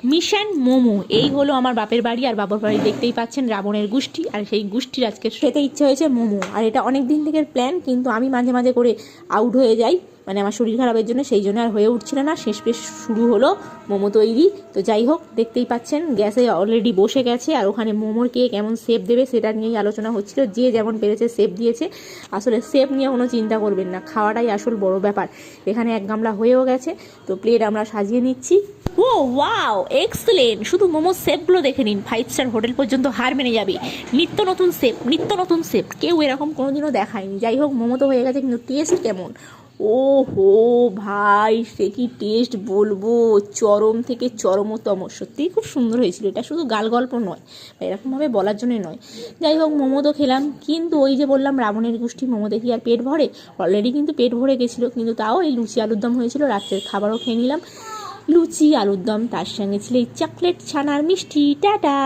Mission momo, এই হলো আমার বাপের বাড়ি। আর বাপের বাড়ি দেখতেই পাচ্ছেন রাবণের গোষ্ঠী, আর সেই গোষ্ঠীর আজকে খেতে ইচ্ছে হয়েছে মোমো। আর এটা অনেক দিন থেকে প্ল্যান, কিন্তু আমি মাঝে মাঝে করে আউট হয়ে যাই, মানে আমার শরীর খারাপের জন্য, সেই জন্য আর হয়ে উঠছিল না। শেষ শুরু হলো মোমো তৈরি। তো যাই হোক, দেখতেই পাচ্ছেন গ্যাসে অলরেডি বসে গেছে, আর ওখানে মোমোর কে কেমন শেপ দেবে সেটা নিয়েই আলোচনা হচ্ছিল। যে যেমন পেরেছে শেপ দিয়েছে। আসলে শেপ নিয়ে কোনো চিন্তা করবেন না, খাওয়াটাই আসল বড় ব্যাপার। এখানে এক গামলা হয়েও গেছে, তো প্লেট আমরা সাজিয়ে নিচ্ছি। ও ওয়াও, এক্সেলেন্ট! শুধু মোমোর শেপগুলো দেখে নিন, 5 স্টার হোটেল পর্যন্ত হার মেনে যাবে। নিত্য নতুন শেপ, নিত্য নতুন শেপ, কেউ এরকম কোনোদিনও দেখায়নি। যাই হোক, মোমো তো হয়ে গেছে, কিন্তু টেস্ট কেমন! ও হো ভাই, সে কি টেস্ট বলবো, চরম থেকে চরমতম। সত্যিই খুব সুন্দর হয়েছিল। এটা শুধু গাল গল্প নয়, বা এরকমভাবে বলার জন্য নয়। যাই হোক, মোমো তো খেলাম, কিন্তু ওই যে বললাম রাবণের গোষ্ঠী, মোমো দেখি আর পেট ভরে? অলরেডি কিন্তু পেট ভরে গেছিলো, কিন্তু তাও এই লুচি আলুর দম হয়েছিল, রাত্রের খাবারও খেয়ে নিলাম। লুচি আলুর দম, তার সঙ্গে ছিল এই চকলেট ছানার মিষ্টি। টাটা।